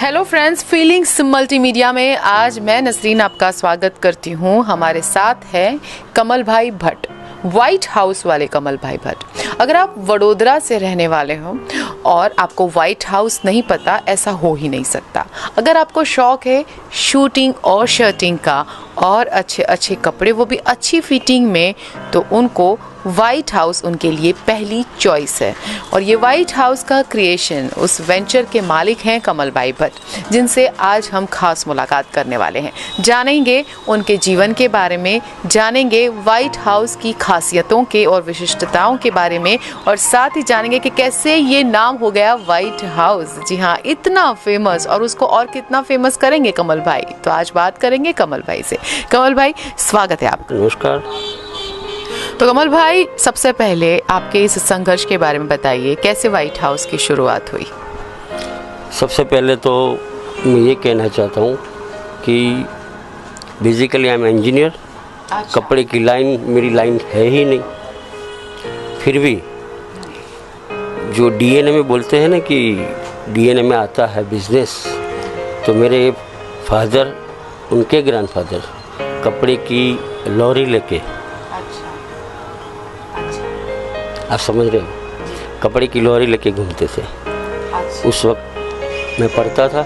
Hello friends, feelings multimedia में आज मैं नसरीन आपका स्वागत करती हूँ। हमारे साथ है कमल भाई भट्ट, व्हाइट हाउस वाले कमल भाई भट्ट। अगर आप वडोदरा से रहने वाले हो और आपको व्हाइट हाउस नहीं पता, ऐसा हो ही नहीं सकता। अगर आपको शौक है शूटिंग और शर्टिंग का और अच्छे अच्छे कपड़े, वो भी अच्छी फिटिंग में, तो उनको व्हाइट हाउस उनके लिए पहली चॉइस है। और ये व्हाइट हाउस का क्रिएशन, उस वेंचर के मालिक हैं कमल भाई भट्ट, जिनसे आज हम खास मुलाकात करने वाले हैं। जानेंगे उनके जीवन के बारे में, जानेंगे व्हाइट हाउस की खासियतों के और विशिष्टताओं के बारे में, और साथ ही जानेंगे कि कैसे ये नाम हो गया व्हाइट हाउस। जी हाँ, इतना फेमस, और उसको और कितना फेमस करेंगे कमल भाई। तो आज बात करेंगे कमल भाई से। कमल भाई, स्वागत है आपका। नमस्कार। तो कमल भाई, सबसे पहले आपके इस संघर्ष के बारे में बताइए, कैसे व्हाइट हाउस की शुरुआत हुई? सबसे पहले तो मैं ये कहना चाहता हूँ कि बेसिकली आई एम इंजीनियर। कपड़े की लाइन मेरी लाइन है ही नहीं, फिर भी जो डीएनए में बोलते हैं ना कि डीएनए में आता है बिजनेस, तो मेरे फादर, उनके ग्रैंडफादर कपड़े की लॉरी लेके, आप समझ रहे हो, कपड़े की लॉरी लेके घूमते थे। उस वक्त मैं पढ़ता था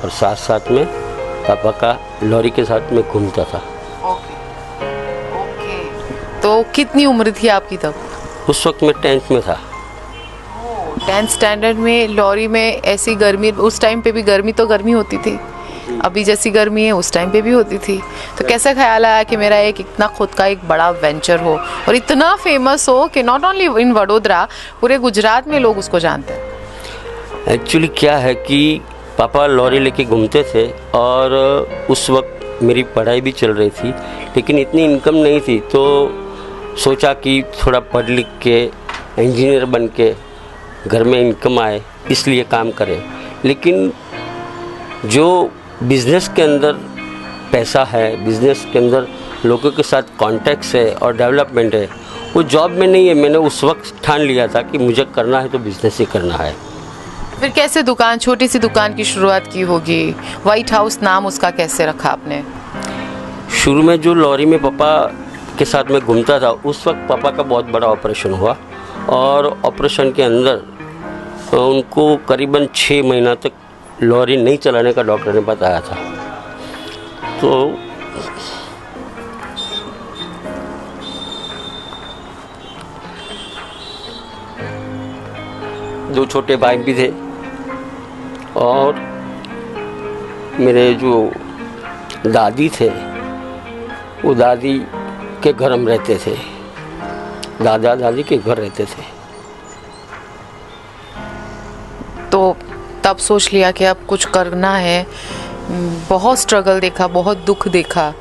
और साथ साथ में पापा का लॉरी के साथ में घूमता था। ओके। तो कितनी उम्र थी आपकी तब? उस वक्त मैं 10th में था। 10th स्टैंडर्ड में लॉरी में ऐसी गर्मी, उस टाइम पे भी गर्मी तो गर्मी होती थी, अभी जैसी गर्मी है उस टाइम पे भी होती थी। तो कैसे ख्याल आया कि मेरा एक इतना खुद का एक बड़ा वेंचर हो और इतना फेमस हो कि नॉट ओनली इन वडोदरा, पूरे गुजरात में लोग उसको जानते हैं? एक्चुअली क्या है कि पापा लॉरी लेके घूमते थे और उस वक्त मेरी पढ़ाई भी चल रही थी, लेकिन इतनी इनकम नहीं थी, तो सोचा कि थोड़ा पढ़ लिख के इंजीनियर बन के घर में इनकम आए, इसलिए काम करें। लेकिन जो बिज़नेस के अंदर पैसा है, बिज़नेस के अंदर लोगों के साथ कॉन्टैक्ट्स है और डेवलपमेंट है, वो जॉब में नहीं है। मैंने उस वक्त ठान लिया था कि मुझे करना है तो बिज़नेस ही करना है। फिर कैसे दुकान, छोटी सी दुकान की शुरुआत की होगी? व्हाइट हाउस नाम उसका कैसे रखा आपने? शुरू में जो लॉरी में पापा के साथ में घूमता था, उस वक्त पापा का बहुत बड़ा ऑपरेशन हुआ और ऑपरेशन के अंदर उनको करीबन 6 महीना तक लॉरी नहीं चलाने का डॉक्टर ने बताया था। तो दो छोटे भाई भी थे और मेरे जो दादी थे, वो दादी के घर हम रहते थे, दादा दादी के घर रहते थे। तो तब सोच लिया कि अब कुछ करना है। बहुत स्ट्रगल देखा, बहुत दुख देखा,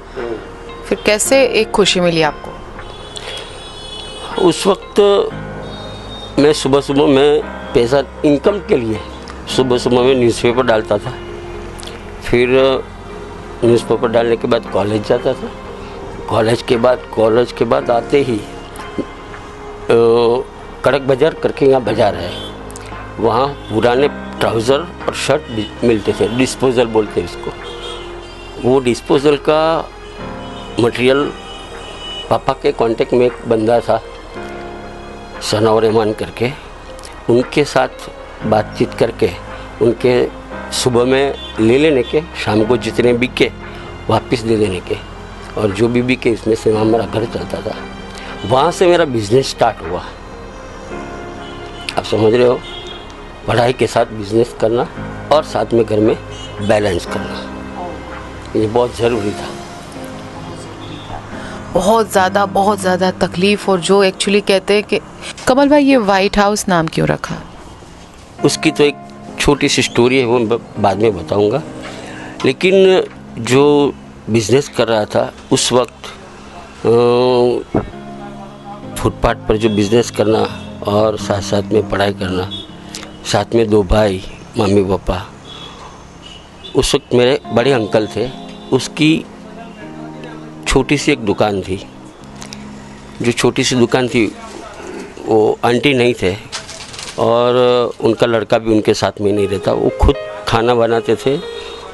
फिर कैसे एक खुशी मिली आपको? उस वक्त मैं सुबह सुबह में पैसा इनकम के लिए सुबह सुबह में न्यूज़पेपर डालता था, फिर न्यूज़पेपर डालने के बाद कॉलेज जाता था। कॉलेज के बाद आते ही कड़क बाज़ार करके यहाँ बाज़ार है, वहाँ पुराने ट्राउज़र और शर्ट मिलते थे, डिस्पोजल बोलते हैं इसको। वो डिस्पोजल का मटेरियल, पापा के कांटेक्ट में एक बंदा था सनावर रहमान करके, उनके साथ बातचीत करके उनके सुबह में ले लेने के, शाम को जितने बिके वापस दे देने के, और जो भी बिके इसमें से हमारा घर चलता था। वहाँ से मेरा बिजनेस स्टार्ट हुआ। आप समझ रहे हो, पढ़ाई के साथ बिजनेस करना और साथ में घर में बैलेंस करना, ये बहुत ज़रूरी था। बहुत ज़्यादा तकलीफ़। और जो एक्चुअली कहते हैं कि कमल भाई, ये व्हाइट हाउस नाम क्यों रखा? उसकी तो एक छोटी सी स्टोरी है, वो बाद में बताऊंगा। लेकिन जो बिज़नेस कर रहा था उस वक्त, फुटपाथ पर जो बिज़नेस करना और साथ साथ में पढ़ाई करना, साथ में 2 भाई, मम्मी पापा। उस वक्त मेरे बड़े अंकल थे, उसकी छोटी सी एक दुकान थी। जो छोटी सी दुकान थी वो आंटी नहीं थे और उनका लड़का भी उनके साथ में नहीं रहता, वो खुद खाना बनाते थे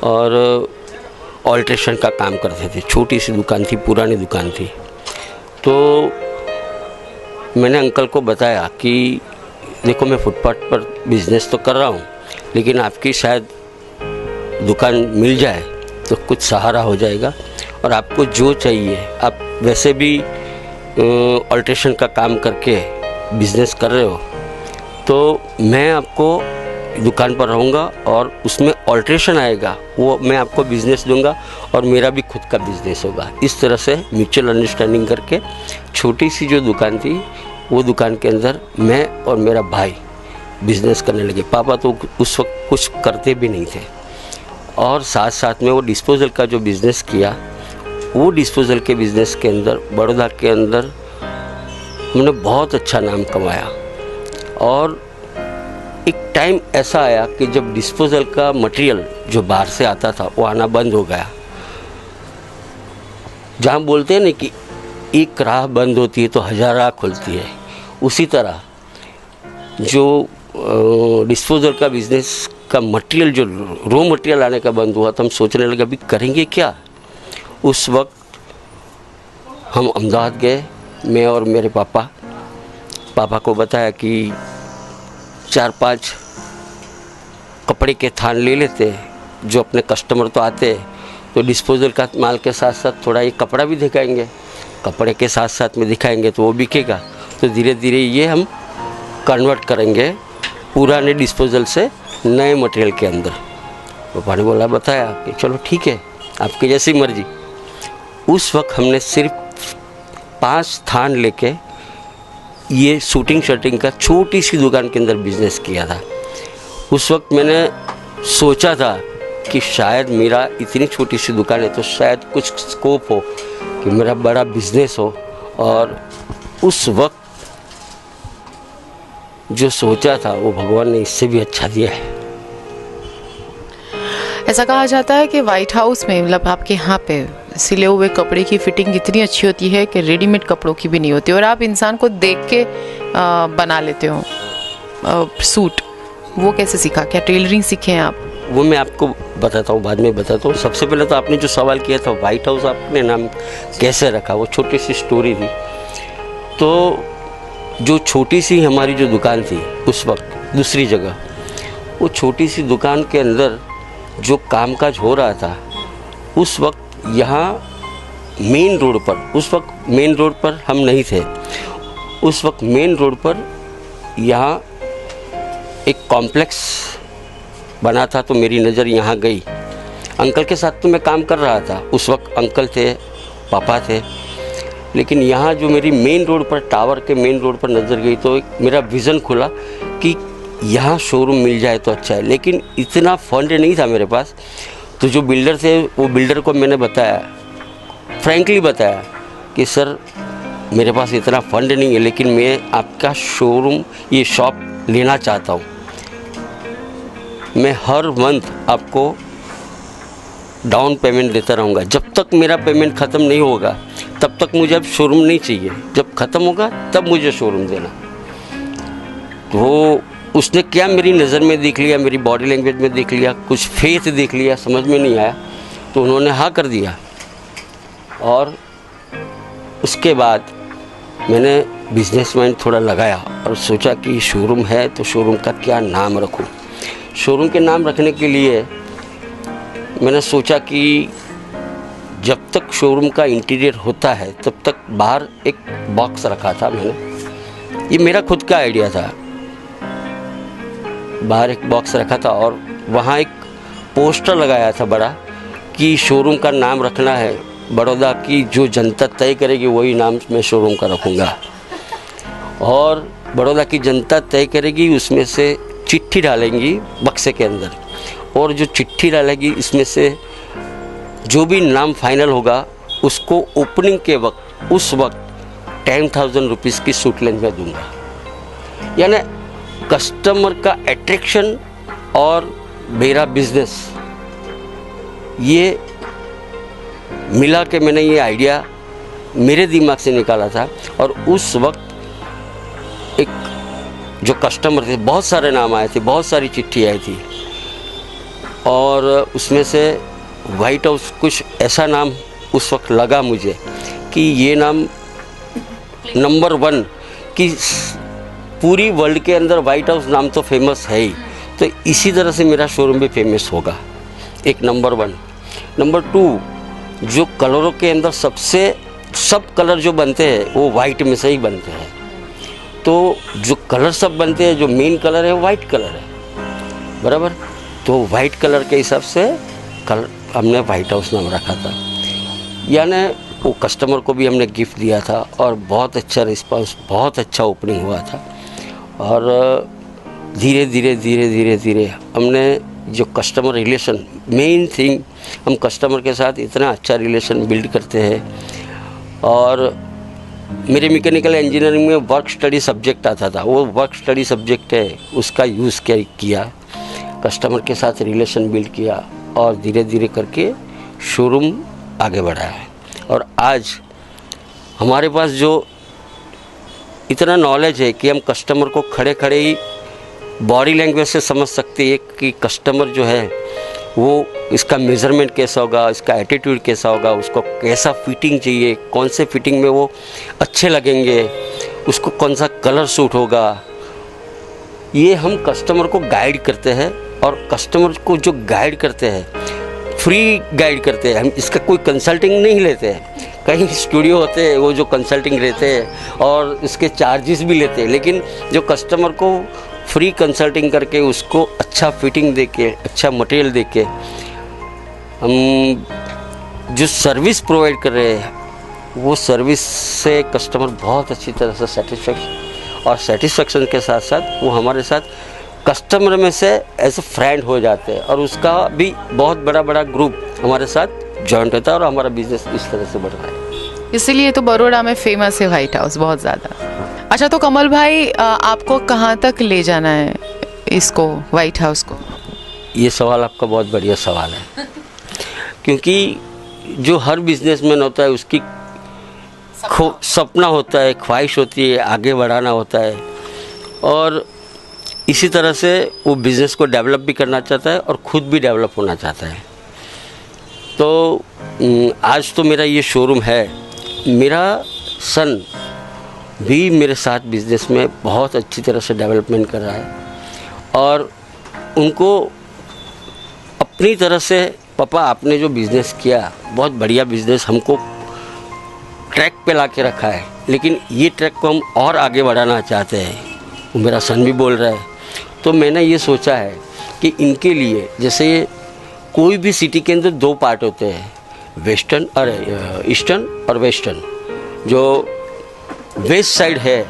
और ऑल्ट्रेशन का काम करते थे। छोटी सी दुकान थी, पुरानी दुकान थी। तो मैंने अंकल को बताया कि देखो मैं फुटपाथ पर बिज़नेस तो कर रहा हूँ, लेकिन आपकी शायद दुकान मिल जाए तो कुछ सहारा हो जाएगा, और आपको जो चाहिए, आप वैसे भी ऑल्ट्रेशन का काम करके बिज़नेस कर रहे हो, तो मैं आपको दुकान पर रहूँगा और उसमें ऑल्ट्रेशन आएगा, वो मैं आपको बिज़नेस दूंगा और मेरा भी खुद का बिज़नेस होगा। इस तरह से म्यूचुअल अंडरस्टैंडिंग करके छोटी सी जो दुकान थी, वो दुकान के अंदर मैं और मेरा भाई बिज़नेस करने लगे। पापा तो उस वक्त कुछ करते भी नहीं थे, और साथ साथ में वो डिस्पोज़ल का जो बिज़नेस किया, वो डिस्पोज़ल के बिज़नेस के अंदर बड़ौदा के अंदर हमने बहुत अच्छा नाम कमाया। और एक टाइम ऐसा आया कि जब डिस्पोज़ल का मटेरियल जो बाहर से आता था वो आना बंद हो गया। जहाँ बोलते हैं ना कि एक राह बंद होती है तो 1000 राह खुलती है, उसी तरह जो डिस्पोज़ल का बिज़नेस का मटेरियल, जो रॉ मटेरियल आने का बंद हुआ, तो हम सोचने लगे अभी करेंगे क्या। उस वक्त हम अहमदाबाद गए, मैं और मेरे पापा को बताया कि 4-5 कपड़े के थान ले लेते, जो अपने कस्टमर तो आते, तो डिस्पोज़ल का माल के साथ साथ थोड़ा ये कपड़ा भी दिखाएंगे, कपड़े के साथ साथ में दिखाएंगे तो वो बिकेगा। तो धीरे धीरे ये हम कन्वर्ट करेंगे पुराने डिस्पोज़ल से नए मटेरियल के अंदर। पापा ने बताया कि चलो ठीक है, आपकी जैसी मर्जी। उस वक्त हमने सिर्फ 5 थान लेके ये शूटिंग शर्टिंग का छोटी सी दुकान के अंदर बिज़नेस किया था। उस वक्त मैंने सोचा था कि शायद मेरा इतनी छोटी सी दुकान है तो शायद कुछ स्कोप हो कि मेरा बड़ा बिज़नेस हो, और उस वक्त जो सोचा था वो भगवान ने इससे भी अच्छा दिया है। ऐसा कहा जाता है कि व्हाइट हाउस में, मतलब आपके यहाँ पे सिले हुए कपड़े की फिटिंग इतनी अच्छी होती है कि रेडीमेड कपड़ों की भी नहीं होती, और आप इंसान को देख के बना लेते हो सूट। वो कैसे सीखा, क्या टेलरिंग सीखे हैं आप? वो मैं आपको बताता हूँ, बाद में बताता हूँ। सबसे पहले तो आपने जो सवाल किया था व्हाइट हाउस आपने नाम कैसे रखा, वो छोटी सी स्टोरी थी। तो जो छोटी सी हमारी जो दुकान थी उस वक्त दूसरी जगह, वो छोटी सी दुकान के अंदर जो कामकाज हो रहा था, उस वक्त यहाँ मेन रोड पर, उस वक्त मेन रोड पर हम नहीं थे, उस वक्त मेन रोड पर यहाँ एक कॉम्प्लेक्स बना था, तो मेरी नज़र यहाँ गई। अंकल के साथ तो मैं काम कर रहा था, उस वक्त अंकल थे, पापा थे, लेकिन यहाँ जो मेरी मेन रोड पर, टावर के मेन रोड पर नज़र गई, तो एक मेरा विज़न खुला कि यहाँ शोरूम मिल जाए तो अच्छा है। लेकिन इतना फंड नहीं था मेरे पास। तो जो बिल्डर थे, वो बिल्डर को मैंने बताया, फ्रैंकली बताया कि सर मेरे पास इतना फंड नहीं है, लेकिन मैं आपका शोरूम, ये शॉप लेना चाहता हूँ। मैं हर मंथ आपको डाउन पेमेंट देता रहूँगा, जब तक मेरा पेमेंट ख़त्म नहीं होगा तब तक मुझे अब शोरूम नहीं चाहिए, जब ख़त्म होगा तब मुझे शोरूम देना। तो उसने क्या मेरी नज़र में देख लिया, मेरी बॉडी लैंग्वेज में देख लिया, कुछ फेस देख लिया, समझ में नहीं आया, तो उन्होंने हाँ कर दिया। और उसके बाद मैंने बिजनेस माइंड थोड़ा लगाया और सोचा कि शोरूम है तो शोरूम का क्या नाम रखूं। शोरूम के नाम रखने के लिए मैंने सोचा कि जब तक शोरूम का इंटीरियर होता है तब तक बाहर एक बॉक्स रखा था मैंने, ये मेरा खुद का आइडिया था। बाहर एक बॉक्स रखा था और वहाँ एक पोस्टर लगाया था बड़ा कि शोरूम का नाम रखना है बड़ौदा की, जो जनता तय करेगी वही नाम मैं शोरूम का रखूँगा। और बड़ौदा की जनता तय करेगी, उसमें से चिट्ठी डालेंगी बक्से के अंदर, और जो चिट्ठी डालेगी इसमें से जो भी नाम फाइनल होगा उसको ओपनिंग के वक्त, उस वक्त 10,000 रुपीज़ की सूट लेंथ में दूंगा। यानी कस्टमर का अट्रैक्शन और मेरा बिजनेस, ये मिला के मैंने ये आइडिया मेरे दिमाग से निकाला था। और उस वक्त एक जो कस्टमर थे, बहुत सारे नाम आए थे, बहुत सारी चिट्ठी आई थी, और उसमें से वाइट हाउस कुछ ऐसा नाम उस वक्त लगा मुझे कि ये नाम नंबर 1 कि पूरी वर्ल्ड के अंदर वाइट हाउस नाम तो फेमस है ही, तो इसी तरह से मेरा शोरूम भी फेमस होगा। एक नंबर 1। नंबर 2, जो कलरों के अंदर सब कलर जो बनते हैं वो वाइट में से ही बनते हैं। तो जो कलर सब बनते हैं, जो मेन कलर है वाइट कलर है, बराबर। तो वाइट कलर के हिसाब से कलर हमने वाइट हाउस नाम रखा था। यानी वो कस्टमर को भी हमने गिफ्ट दिया था और बहुत अच्छा रिस्पांस, बहुत अच्छा ओपनिंग हुआ था। और धीरे धीरे हमने जो कस्टमर रिलेशन, मेन थिंग, हम कस्टमर के साथ इतना अच्छा रिलेशन बिल्ड करते हैं। और मेरे मैकेनिकल इंजीनियरिंग में वर्क स्टडी सब्जेक्ट आता था, वो वर्क स्टडी सब्जेक्ट है, उसका यूज़ किया, कस्टमर के साथ रिलेशन बिल्ड किया और धीरे धीरे करके शोरूम आगे बढ़ा है। और आज हमारे पास जो इतना नॉलेज है कि हम कस्टमर को खड़े खड़े ही बॉडी लैंग्वेज से समझ सकते हैं कि कस्टमर जो है वो इसका मेज़रमेंट कैसा होगा, इसका एटीट्यूड कैसा होगा, उसको कैसा फिटिंग चाहिए, कौन से फिटिंग में वो अच्छे लगेंगे, उसको कौन सा कलर सूट होगा। ये हम कस्टमर को गाइड करते हैं। और कस्टमर को जो गाइड करते हैं, फ्री गाइड करते हैं, हम इसका कोई कंसल्टिंग नहीं लेते हैं। कई स्टूडियो होते हैं वो जो कंसल्टिंग लेते हैं और इसके चार्जेस भी लेते हैं, लेकिन जो कस्टमर को फ्री कंसल्टिंग करके उसको अच्छा फिटिंग देके, अच्छा मटेरियल देके हम जो सर्विस प्रोवाइड कर रहे हैं, वो सर्विस से कस्टमर बहुत अच्छी तरह से सेटिस्फेक्शन के साथ साथ वो हमारे साथ कस्टमर में से एज ए फ्रेंड हो जाते हैं। और उसका भी बहुत बड़ा ग्रुप हमारे साथ जॉइंट होता है और हमारा बिजनेस इस तरह से बढ़ रहा है। इसीलिए तो बड़ौदा में फेमस है व्हाइट हाउस बहुत ज़्यादा। अच्छा, तो कमल भाई आपको कहाँ तक ले जाना है इसको, व्हाइट हाउस को? ये सवाल आपका बहुत बढ़िया सवाल है क्योंकि जो हर बिजनेसमैन होता है उसकी सपना होता है, ख्वाहिश होती है, आगे बढ़ाना होता है और इसी तरह से वो बिज़नेस को डेवलप भी करना चाहता है और ख़ुद भी डेवलप होना चाहता है। तो आज तो मेरा ये शोरूम है, मेरा सन भी मेरे साथ बिज़नेस में बहुत अच्छी तरह से डेवलपमेंट कर रहा है और उनको अपनी तरह से, पापा आपने जो बिज़नेस किया बहुत बढ़िया बिज़नेस, हमको ट्रैक पे ला के रखा है, लेकिन ये ट्रैक को हम और आगे बढ़ाना चाहते हैं, वो मेरा सन भी बोल रहा है। तो मैंने ये सोचा है कि इनके लिए, जैसे कोई भी सिटी के अंदर 2 पार्ट होते हैं, ईस्टर्न और वेस्टर्न। जो वेस्ट साइड है,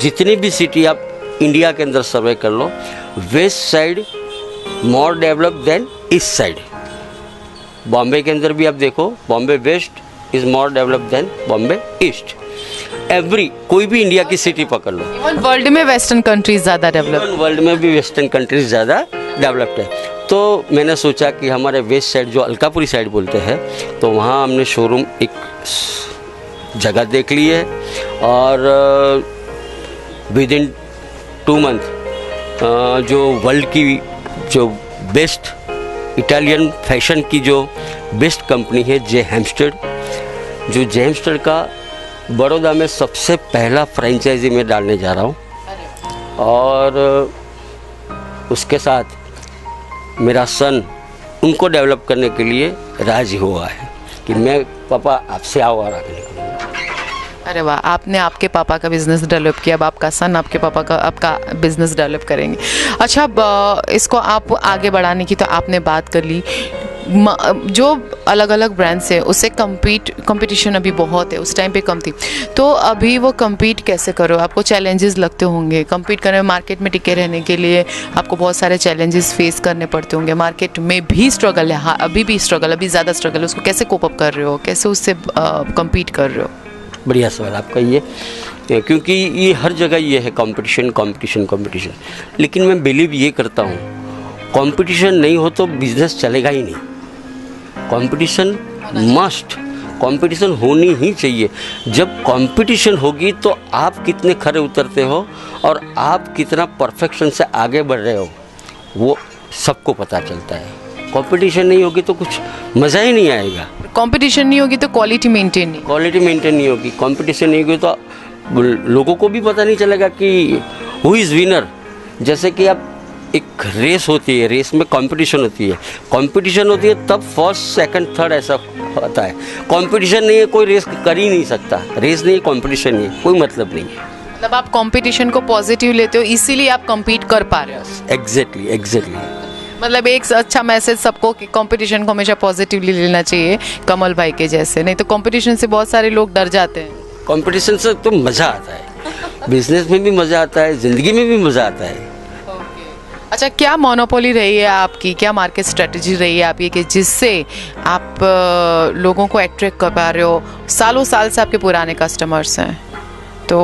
जितनी भी सिटी आप इंडिया के अंदर सर्वे कर लो, west side more develop than east side. Bombay के अंदर भी आप देखो, Bombay west is more develop than Bombay east. कोई भी इंडिया की सिटी पकड़ लो, इवन वर्ल्ड में वेस्टर्न कंट्रीज ज़्यादा डेवलप, वर्ल्ड में भी वेस्टर्न कंट्रीज ज़्यादा डेवलप्ड है। तो मैंने सोचा कि हमारे वेस्ट साइड जो अलकापुरी साइड बोलते हैं, तो वहाँ हमने शोरूम एक जगह देख ली है और विद इन 2 मंथ जो वर्ल्ड की जो बेस्ट इटालियन फैशन की जो बेस्ट कंपनी है जे हेम्स्टेड का बड़ौदा में सबसे पहला फ्रेंचाइजी में डालने जा रहा हूँ। और उसके साथ मेरा सन उनको डेवलप करने के लिए राजी हुआ है कि मैं पापा आपसे और आगे निकलूँगा। अरे वाह, आपने आपके पापा का बिज़नेस डेवलप किया, अब आपका सन आपके पापा का आपका बिज़नेस डेवलप करेंगे। अच्छा, अब इसको आप आगे बढ़ाने की तो आपने बात कर ली। जो अलग अलग ब्रांड्स है उससे कंपटीशन अभी बहुत है, उस टाइम पे कम थी, तो अभी वो compete कैसे करो? आपको चैलेंजेस लगते होंगे compete करने में, मार्केट में टिके रहने के लिए आपको बहुत सारे चैलेंजेस फेस करने पड़ते होंगे। मार्केट में भी स्ट्रगल है, हाँ अभी भी स्ट्रगल, अभी ज़्यादा स्ट्रगल है, उसको कैसे कोप अप कर रहे हो, कैसे उससे compete कर रहे हो? बढ़िया सवाल आपका ये, क्योंकि ये हर जगह ये है कंपटीशन। लेकिन मैं बिलीव ये करता हूँ, कंपटीशन नहीं हो तो बिजनेस चलेगा ही नहीं। कंपटीशन होनी ही चाहिए। जब कंपटीशन होगी तो आप कितने खरे उतरते हो और आप कितना परफेक्शन से आगे बढ़ रहे हो, वो सबको पता चलता है। कंपटीशन नहीं होगी तो कुछ मज़ा ही नहीं आएगा। कंपटीशन नहीं होगी तो क्वालिटी मेंटेन नहीं। क्वालिटी मेंटेन नहीं होगी, कंपटीशन नहीं होगी तो लोगों को भी पता नहीं चलेगा कि हु इज़ विनर। जैसे कि आप एक रेस होती है, रेस में कंपटीशन होती है, कंपटीशन होती है तब फर्स्ट सेकंड थर्ड ऐसा होता है। कंपटीशन नहीं है, कोई रेस कर ही नहीं सकता। रेस नहीं, कंपटीशन नहीं है, कोई मतलब नहीं है। मतलब आप कंपटीशन को पॉजिटिव लेते हो, इसीलिए आप compete कर पा रहे हो। एग्जैक्टली। मतलब एक अच्छा मैसेज सबको कि कंपटीशन को हमेशा पॉजिटिवली लेना चाहिए, कमल भाई के जैसे। नहीं तो कंपटीशन से बहुत सारे लोग डर जाते हैं। कंपटीशन से तो मज़ा आता है, बिजनेस में भी मज़ा आता है, ज़िंदगी में भी मज़ा आता है। अच्छा, क्या मोनोपोली रही है आपकी, क्या मार्केट स्ट्रेटजी रही है आपकी कि जिससे आप लोगों को अट्रैक्ट कर पा रहे हो? सालों साल से आपके पुराने कस्टमर्स हैं, तो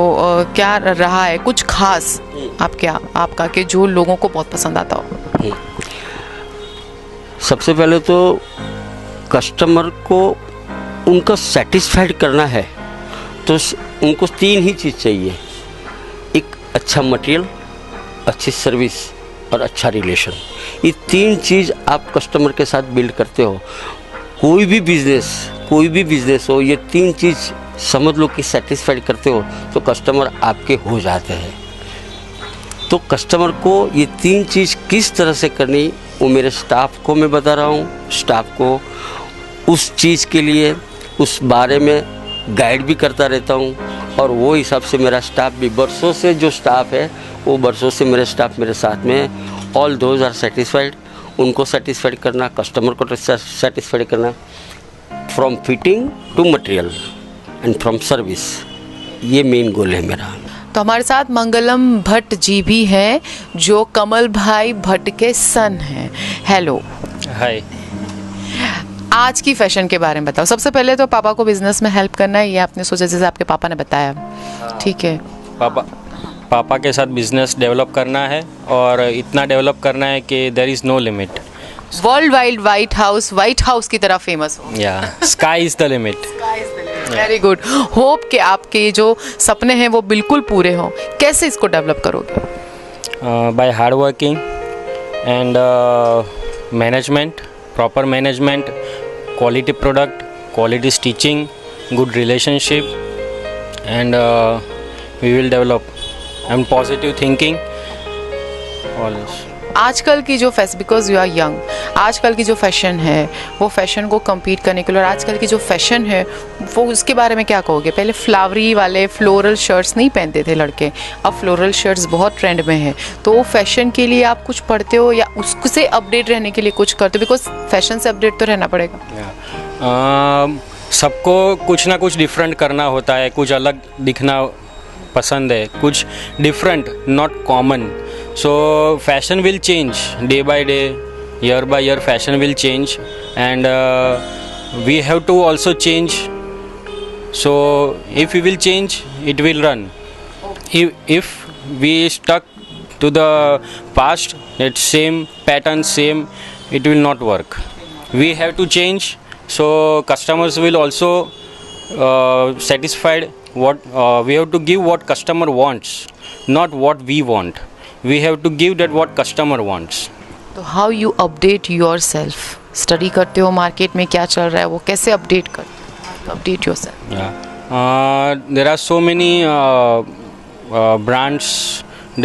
क्या रहा है कुछ खास आपका कि जो लोगों को बहुत पसंद आता हो? सबसे पहले तो कस्टमर को उनका सेटिस्फाइड करना है तो उनको 3 ही चीज़ चाहिए। एक अच्छा मटेरियल, अच्छी सर्विस और अच्छा रिलेशन। ये 3 चीज़ आप कस्टमर के साथ बिल्ड करते हो। कोई भी बिजनेस हो, ये 3 चीज़ समझ लो कि सेटिस्फाइड करते हो तो कस्टमर आपके हो जाते हैं। तो कस्टमर को ये 3 चीज़ किस तरह से करनी, वो मेरे स्टाफ को मैं बता रहा हूँ। स्टाफ को उस चीज़ के लिए उस बारे में गाइड भी करता रहता हूँ, और वो हिसाब से मेरा स्टाफ भी बरसों से जो स्टाफ है वो बरसों से मेरे स्टाफ मेरे साथ में है। All those are satisfied. उनको सेटिस्फाइड करना, कस्टमर को सेटिस्फाइड करना, from fitting to material and from service, ये मेन गोल है मेरा। तो हमारे साथ मंगलम भट्ट जी भी हैं जो कमल भाई भट्ट के सन हैं। हेलो। हाय। आज की फैशन के बारे में बताओ। सबसे पहले तो पापा को बिजनेस में हेल्प करना है, ये आपने सोचा जैसे आपके पापा ने बताया, ठीक है? पापा के साथ बिजनेस डेवलप करना है, और इतना डेवलप करना है कि there is no limit. Worldwide White House की तरह फेमस हो। या sky is the limit. Very good. Hope कि आपके जो सपने हैं वो बिल्कुल पूरे हों। कैसे इसको डेवलप करोगे? By hard working and management, proper management, quality product, quality stitching, good relationship, and we will develop and positive thinking always. आजकल की जो बिकॉज यू आर यंग, आजकल की जो फैशन है वो फैशन को compete करने के लिए, और आजकल की जो फैशन है वो उसके बारे में क्या कहोगे? पहले फ्लावरी वाले फ्लोरल शर्ट्स नहीं पहनते थे लड़के, अब फ्लोरल शर्ट्स बहुत ट्रेंड में है। तो वो फैशन के लिए आप कुछ पढ़ते हो या उससे अपडेट रहने के लिए कुछ करते हो? बिकॉज फैशन से अपडेट तो रहना पड़ेगा। सबको कुछ ना कुछ डिफरेंट करना होता है, कुछ अलग दिखना पसंद है, कुछ different, not common. So fashion will change day by day, year by year fashion will change, and we have to also change. So if we will change, it will run. If we stuck to the past, that same pattern, same, it will not work. We have to change, so customers will also satisfied what we have to give what customer wants, not what we want. We have to give that what customer wants. तो how you update yourself? Study करते हो market में क्या चल रहा है, वो कैसे अपडेट करते हो? Update yourself. Yeah. There are so many brands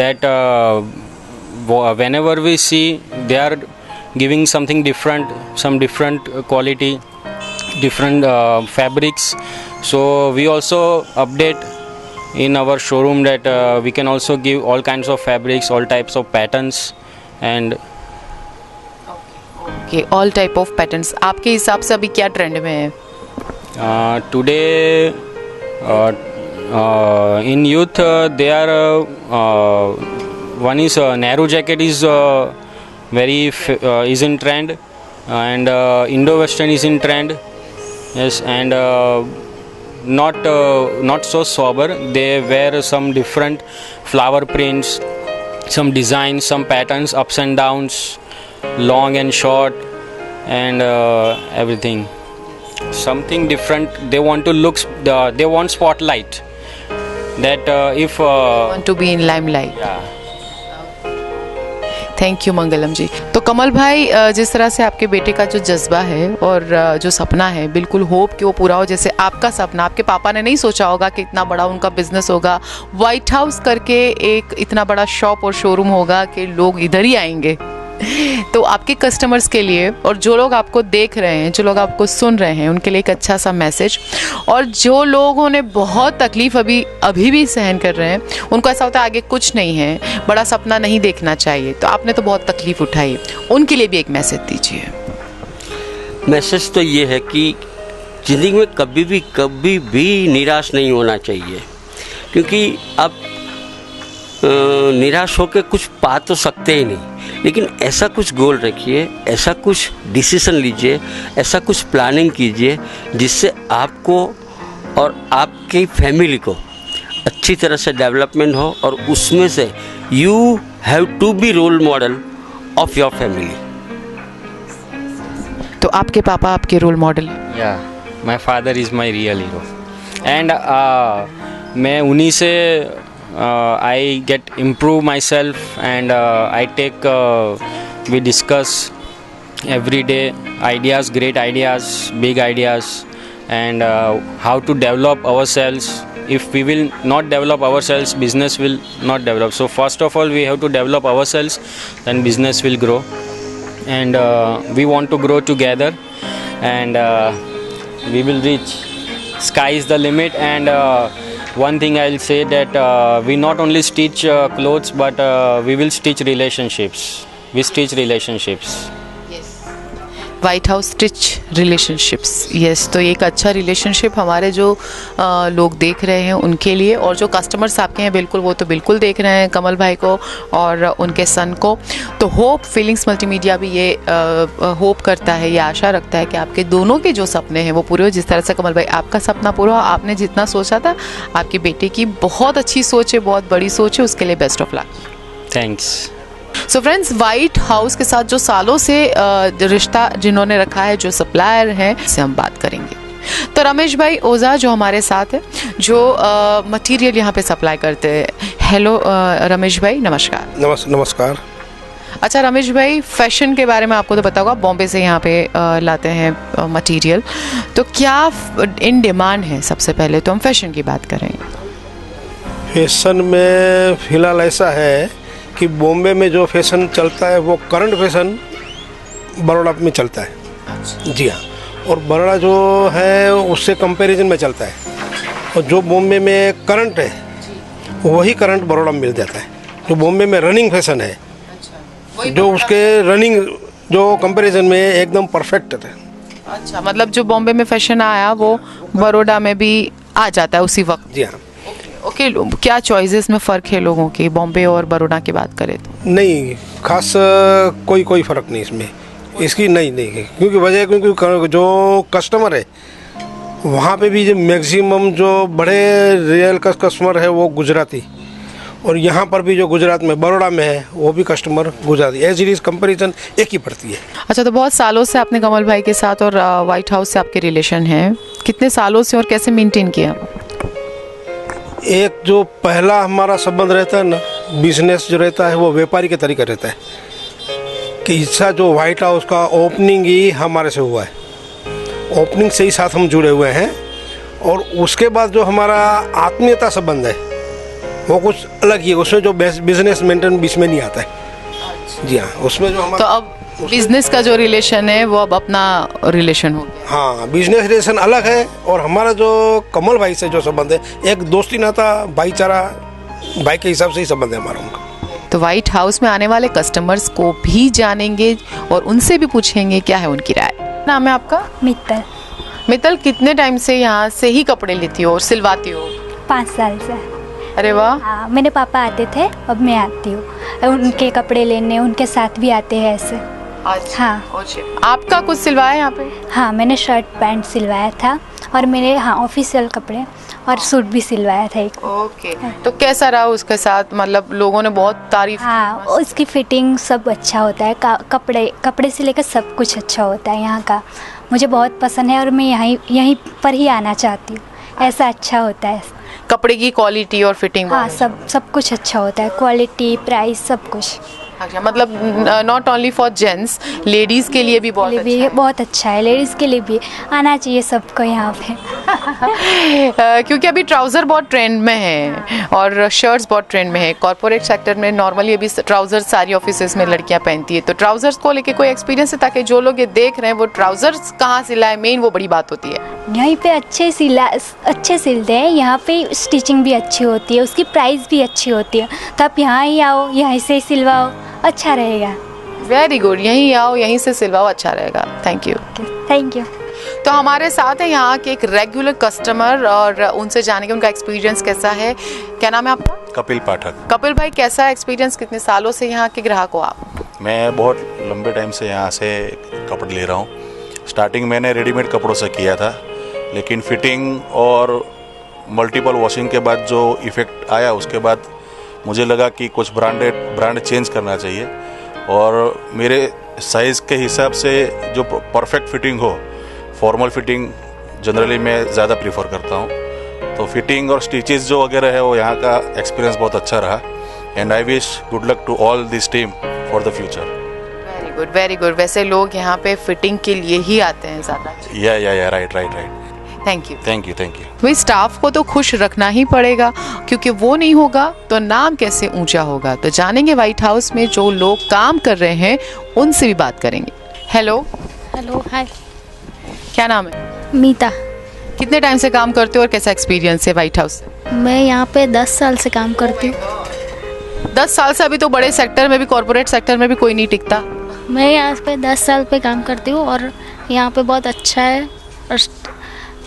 that whenever we see they are giving something different, some different quality, different fabrics. So we also update in our showroom that we can also give all kinds of fabrics, all types of patterns, and okay, all type of patterns. आपके हिसाब से अभी क्या trend में है? today in youth they are one is narrow jacket is very is in trend, and Indo-Western is in trend. Yes, and not so sober. They wear some different flower prints, some designs, some patterns, ups and downs, long and short, and everything. Something different. They want to look. They want spotlight. That if Want to be in limelight. yeah. Thank you Mangalam ji. तो कमल भाई, जिस तरह से आपके बेटे का जो जज्बा है और जो सपना है, बिल्कुल होप कि वो पूरा हो। जैसे आपका सपना, आपके पापा ने नहीं सोचा होगा कि इतना बड़ा उनका बिजनेस होगा, व्हाइट हाउस करके एक इतना बड़ा शॉप और शोरूम होगा कि लोग इधर ही आएंगे। तो आपके कस्टमर्स के लिए और जो लोग आपको देख रहे हैं, जो लोग आपको सुन रहे हैं, उनके लिए एक अच्छा सा मैसेज। और जो लोगों ने बहुत तकलीफ अभी भी सहन कर रहे हैं, उनको ऐसा होता है आगे कुछ नहीं है, बड़ा सपना नहीं देखना चाहिए, तो आपने तो बहुत तकलीफ उठाई, उनके लिए भी एक मैसेज दीजिए। मैसेज तो ये है कि ज़िंदगी में कभी भी निराश नहीं होना चाहिए, क्योंकि आप निराश होकर कुछ पा तो सकते ही नहीं, लेकिन ऐसा कुछ गोल रखिए, ऐसा कुछ डिसीजन लीजिए, ऐसा कुछ प्लानिंग कीजिए जिससे आपको और आपकी फैमिली को अच्छी तरह से डेवलपमेंट हो, और उसमें से you have to be role model of your family. तो आपके पापा आपके रोल मॉडल हैं? या my father is my real hero, and मैं उन्हीं से I get improve myself, and I take we discuss every day ideas, great ideas, big ideas, and how to develop ourselves. If we will not develop ourselves, business will not develop. So first of all we have to develop ourselves, then business will grow, and we want to grow together, and we will reach. Sky is the limit, and one thing I'll say that we not only stitch clothes, but we will stitch relationships. We stitch relationships. White house stitch relationships, yes. तो एक अच्छा relationship हमारे जो लोग देख रहे हैं उनके लिए, और जो कस्टमर्स आपके हैं बिल्कुल वो तो बिल्कुल देख रहे हैं कमल भाई को और उनके सन को। तो होप फीलिंग्स मल्टीमीडिया भी ये होप करता है, ये आशा रखता है कि आपके दोनों के जो सपने हैं वो पूरे हो। जिस तरह से कमल भाई आपका सपना पूरा हो, आपने जितना सोचा था, आपके बेटे की बहुत अच्छी सोच है, बहुत बड़ी सोच है, उसके लिए best of luck. Thanks. So friends, white house के साथ जो सालों से रिश्ता जिन्होंने रखा है, जो सप्लायर हैं, से हम बात करेंगे। तो रमेश भाई ओझा जो हमारे साथ है, जो मटेरियल यहाँ पे सप्लाई करते हैं। हेलो रमेश भाई, नमस्कार। नमस्कार। अच्छा रमेश भाई, फैशन के बारे में आपको तो पता होगा, बॉम्बे से यहाँ पे लाते हैं मटेरियल, तो क्या इन डिमांड है? सबसे पहले तो हम फैशन की बात करें। फैशन में फ़िलहाल ऐसा है कि बॉम्बे में जो फैशन चलता है वो करंट फैशन बड़ौदा में चलता है। जी हाँ, और बड़ौदा जो है उससे कंपैरिजन में चलता है, और जो बॉम्बे में करंट है वही करंट बड़ौदा में मिल जाता है। जो बॉम्बे में रनिंग फैशन है, जो उसके रनिंग जो कंपैरिजन में एकदम परफेक्ट है। अच्छा, मतलब जो बॉम्बे में फैशन आया वो बड़ौदा में भी आ जाता है उसी वक्त। जी हाँ। ओके, क्या चॉइसेस में फ़र्क है लोगों की, बॉम्बे और बड़ौदा की बात करें तो? नहीं, खास कोई फ़र्क नहीं इसमें, इसकी नहीं है, क्योंकि जो कस्टमर है वहाँ पे भी जो मैक्सिमम जो बड़े रियल कस्टमर है वो गुजराती, और यहाँ पर भी जो गुजरात में बड़ौदा में है वो भी customer Gujarati. As it is comparison एक ही पड़ती है। अच्छा, तो बहुत सालों से आपने कमल भाई के साथ और व्हाइट हाउस से आपके रिलेशन हैं, कितने सालों से और कैसे मेंटेन किया? एक जो पहला हमारा संबंध रहता है ना, बिजनेस जो रहता है वो व्यापारी के तरीके रहता है, कि इसका जो व्हाइट हाउस का ओपनिंग ही हमारे से हुआ है, ओपनिंग से ही साथ हम जुड़े हुए हैं, और उसके बाद जो हमारा आत्मीयता संबंध है वो कुछ अलग ही है, उसमें जो बिजनेस मेंटेन बीच में नहीं आता है। जी हाँ, उसमें जो हमारा, तो अब बिजनेस का जो रिलेशन है वो अब अपना रिलेशन हो गया। हाँ, बिजनेस रिलेशन अलग है, और हमारा जो कमल भाई से जो संबंध है एक दोस्ती नाता, भाईचारा, भाई के हिसाब से ही संबंध है हमारा उनका। तो व्हाइट हाउस में आने वाले कस्टमर्स को भी जानेंगे और उनसे भी पूछेंगे क्या है उनकी राय। नाम है आपका? मित्तल। मित्तल, कितने टाइम से यहाँ से ही कपड़े लेती हो और सिलवाती हो? 5 साल से। अरे वाह। हाँ, मेरे पापा आते थे, अब मैं आती हूँ उनके कपड़े लेने, उनके साथ भी आते हैं ऐसे। अच्छा, हाँ। आपका कुछ सिलवाया यहाँ पे? हाँ, मैंने शर्ट पैंट सिलवाया था, और मेरे ऑफिशियल कपड़े और सूट भी सिलवाया था एक। ओके, तो कैसा रहा उसके साथ? मतलब लोगों ने बहुत तारीफ। हाँ, उसकी फिटिंग सब अच्छा होता है, कपड़े से लेकर सब कुछ अच्छा होता है यहाँ का। मुझे बहुत पसंद है और मैं यहीं पर ही आना चाहती हूँ, ऐसा अच्छा होता है। कपड़े की क्वालिटी और फिटिंग? हाँ, सब कुछ अच्छा होता है, क्वालिटी, प्राइस, सब कुछ। अच्छा, मतलब not only for gents, ladies के लिए भी बहुत लिए अच्छा भी है। बहुत अच्छा है, लेडीज़ के लिए भी आना चाहिए सबको यहाँ पे। क्योंकि अभी ट्राउज़र बहुत ट्रेंड में है और शर्ट्स बहुत ट्रेंड में है। कॉर्पोरेट सेक्टर में नॉर्मली अभी ट्राउज़र सारी ऑफिसेज में लड़कियां पहनती है, तो ट्राउज़र्स को लेके कोई एक्सपीरियंस है, ताकि जो लोग ये देख रहे हैं वो ट्राउज़र्स कहाँ सिलाए, मेन वो बड़ी बात होती है। यहीं पे अच्छे सिलते हैं, यहाँ पे स्टिचिंग भी अच्छी होती है, उसकी प्राइस भी अच्छी होती है, तो आप यहाँ ही आओ, यहीं से ही सिलवाओ, अच्छा रहेगा। वेरी गुड, यहीं आओ, यहीं से सिलवाओ, अच्छा रहेगा। Thank you. Thank you. तो हमारे साथ है यहाँ के एक रेगुलर कस्टमर और उनसे जानेंगे उनका एक्सपीरियंस कैसा है। क्या नाम है आपका? कपिल पाठक। कपिल भाई, कैसा एक्सपीरियंस, कितने सालों से यहाँ के ग्राहक हो आप? मैं बहुत लंबे टाइम से यहाँ से कपड़े ले रहा हूँ। स्टार्टिंग मैंने रेडीमेड कपड़ों से किया था, लेकिन फिटिंग और मल्टीपल वॉशिंग के बाद जो इफ़ेक्ट आया, उसके बाद मुझे लगा कि कुछ ब्रांड चेंज करना चाहिए और मेरे साइज़ के हिसाब से जो परफेक्ट फिटिंग हो, फॉर्मल फिटिंग जनरली मैं ज़्यादा प्रीफर करता हूँ। तो फिटिंग और स्टिचेस जो वगैरह है वो यहाँ का एक्सपीरियंस बहुत अच्छा रहा and I wish good luck to all this team for the future. Very good, very good. वैसे लोग यहाँ पे फिटिंग के लिए ही आते हैं ज़्यादा। या right. Thank you. Thank you. भाई, स्टाफ को तो खुश रखना ही पड़ेगा, क्योंकि वो नहीं होगा तो नाम कैसे ऊंचा होगा। तो जानेंगे व्हाइट हाउस में जो लोग काम कर रहे हैं, उनसे भी बात करेंगे। हेलो। हेलो, हाय। क्या नाम है? मीता। कितने टाइम से काम करते हो और कैसा एक्सपीरियंस है व्हाइट हाउस? मैं यहाँ पे 10 साल से काम करती हूँ। 10 साल से? अभी तो बड़े सेक्टर में भी, कॉर्पोरेट सेक्टर में भी कोई नहीं टिकता। मैं यहाँ पे 10 साल पे काम करती हूँ और यहाँ पे बहुत अच्छा है और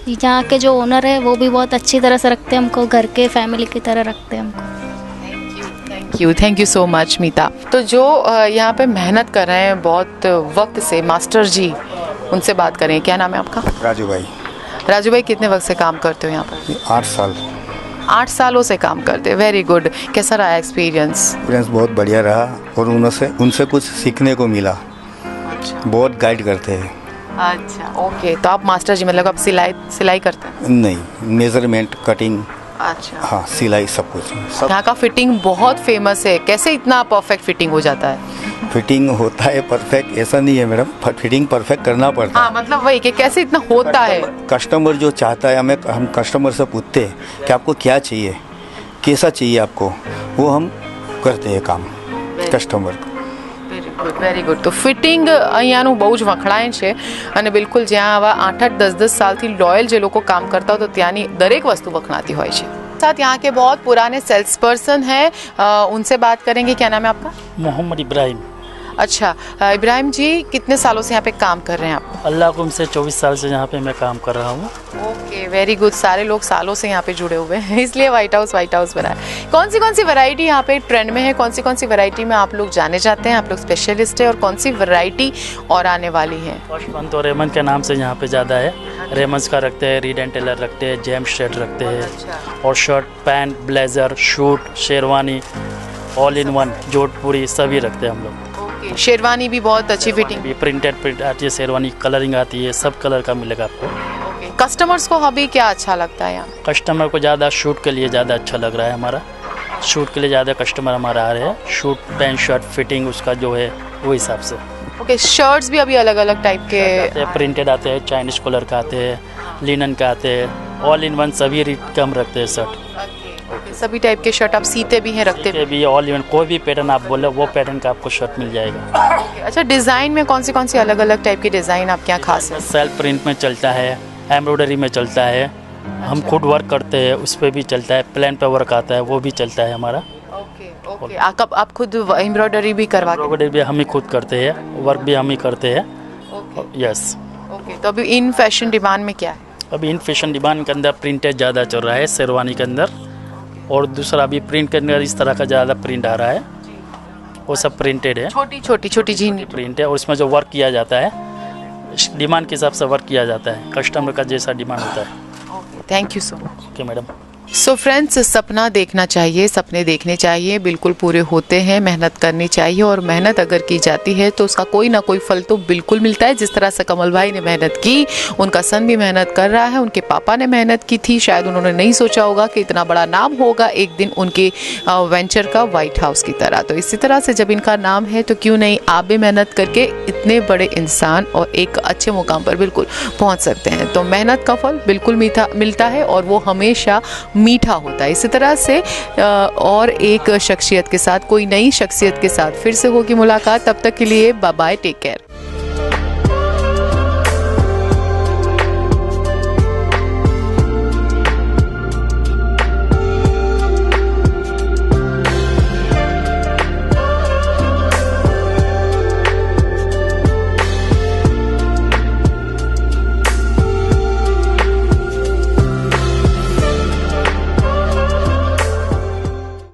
यहाँ के जो ओनर है वो भी बहुत अच्छी तरह से रखते हैं हमको, घर के फैमिली की तरह रखते हैं हमको। थैंक यू सो मच मीता। तो जो यहाँ पे मेहनत कर रहे हैं बहुत वक्त से, मास्टर जी, उनसे बात करें। क्या नाम है आपका? राजू भाई। राजू भाई, कितने वक्त से काम करते हो यहाँ पर? 8 साल। 8 सालों से काम करते हैं। Very good. कैसा रहा एक्सपीरियंस? बहुत बढ़िया रहा और उनसे कुछ सीखने को मिला। बहुत गाइड करते हैं। अच्छा, ओके। तो आप मास्टर जी, मतलब आप सिलाई करते हैं? नहीं, मेजरमेंट, कटिंग, अच्छा। हाँ, सिलाई सब कुछ। यहाँ का फिटिंग बहुत फेमस है। कैसे इतना परफेक्ट फिटिंग हो जाता है? फिटिंग होता है परफेक्ट, ऐसा नहीं है मैडम, फिटिंग परफेक्ट करना पड़ता है। हाँ, मतलब वही कि कैसे इतना होता है। कस्टमर जो चाहता है, हम कस्टमर से पूछते हैं कि आपको क्या चाहिए, कैसा चाहिए आपको, वो हम करते हैं काम કસ્ટમર। Very good. તો ફિટિંગ અહીંયાનું બહુ જ વખણાય છે અને બિલકુલ જ્યાં આવા 8-8 10-10 સાલથી લોયલ જે લોકો કામ કરતા હોય તો ત્યાંની દરેક વસ્તુ વખણાતી હોય છે। साथ यहाँ के बहुत पुराने सेल्स पर्सन हैं, उनसे बात करेंगे। क्या नाम है आपका? मोहम्मद इब्राहिम। अच्छा, इब्राहिम जी, कितने सालों से यहाँ पे काम कर रहे हैं आप? अल्लाह कुम से 24 साल से यहाँ पे मैं काम कर रहा हूँ। Okay, very good. सारे लोग सालों से यहाँ पे जुड़े हुए हैं, इसलिए व्हाइट हाउस बना है। कौन सी वैरायटी यहाँ पे ट्रेंड में है? कौन सी वैरायटी में आप लोग जाने जाते हैं, आप लोग स्पेशलिस्ट है, और कौन सी वैरायटी और आने वाली है? फर्स्ट वन तो रेमन के नाम से यहाँ पे ज़्यादा है। रेमंस का रखते हैं, रीड एंड टेलर रखते हैं, जेम स्ट्रेट रखते हैं, और shirt, pant, blazer, suit, sherwani, all in one, Jodhpuri सभी रखते हैं हम लोग। शेरवानी भी बहुत अच्छी फिटिंग, भी प्रिंटेड आती है, शेरवानी कलरिंग आती है, सब कलर का मिलेगा आपको। कस्टमर्स को हॉबी क्या अच्छा लगता है यहाँ? कस्टमर को ज़्यादा शूट के लिए ज़्यादा अच्छा लग रहा है हमारा। शूट के लिए ज़्यादा कस्टमर हमारा आ रहे हैं। शूट, पैंट, शर्ट, फिटिंग उसका जो है वो हिसाब से। ओके, शर्ट्स भी अभी अलग अलग टाइप के आते हैं, प्रिंटेड आते हैं, चाइनीज कलर का आते हैं, लिनन का आते हैं, ऑल इन वन सभी रेट कम रखते हैं शर्ट। सभी टाइप के शर्ट आप सीते भी हैं, रखते भी? ऑल इन वन, कोई भी पैटर्न आप बोले वो पैटर्न का आपको शर्ट मिल जाएगा। अच्छा, डिज़ाइन में कौन सी अलग अलग टाइप की डिज़ाइन आपके यहाँ खास है? सेल्फ प्रिंट में चलता है, एम्ब्रॉयडरी में चलता है, हम खुद वर्क करते हैं उस पर भी चलता है, प्लान पे वर्क आता है वो भी चलता है हमारा। ओके, आप खुद एम्ब्रॉयडरी भी करवा? एम्ब्रॉयडरी भी हम ही खुद करते हैं, वर्क भी हम ही करते हैं। यस। ओके, तो अभी इन फैशन डिमांड में क्या है? अभी इन फैशन डिमांड के अंदर प्रिंटेड ज़्यादा चल रहा है शेरवानी के अंदर, और दूसरा भी प्रिंट के अंदर इस तरह का ज़्यादा प्रिंट आ रहा है, वो सब प्रिंटेड है, छोटी जीनी प्रिंट है, और उसमें जो वर्क किया जाता है डिमांड के हिसाब से वर्क किया जाता है, कस्टमर का जैसा डिमांड होता है। Thank you so much. Okay madam. So friends, सपना देखना चाहिए, सपने देखने चाहिए, बिल्कुल पूरे होते हैं, मेहनत करनी चाहिए और मेहनत अगर की जाती है तो उसका कोई ना कोई फल तो बिल्कुल मिलता है। जिस तरह से कमल भाई ने मेहनत की, उनका सन भी मेहनत कर रहा है, उनके पापा ने मेहनत की थी, शायद उन्होंने नहीं सोचा होगा कि इतना बड़ा नाम होगा एक दिन उनके वेंचर का व्हाइट हाउस की तरह। तो इसी तरह से जब इनका नाम है तो क्यों नहीं आप भी मेहनत करके इतने बड़े इंसान और एक अच्छे मुकाम पर बिल्कुल पहुँच सकते हैं। तो मेहनत का फल बिल्कुल मीठा मिलता है और वो हमेशा मीठा होता है। इसी तरह से और एक शख्सियत के साथ, कोई नई शख्सियत के साथ फिर से होगी मुलाकात। तब तक के लिए बाय बाय, टेक केयर।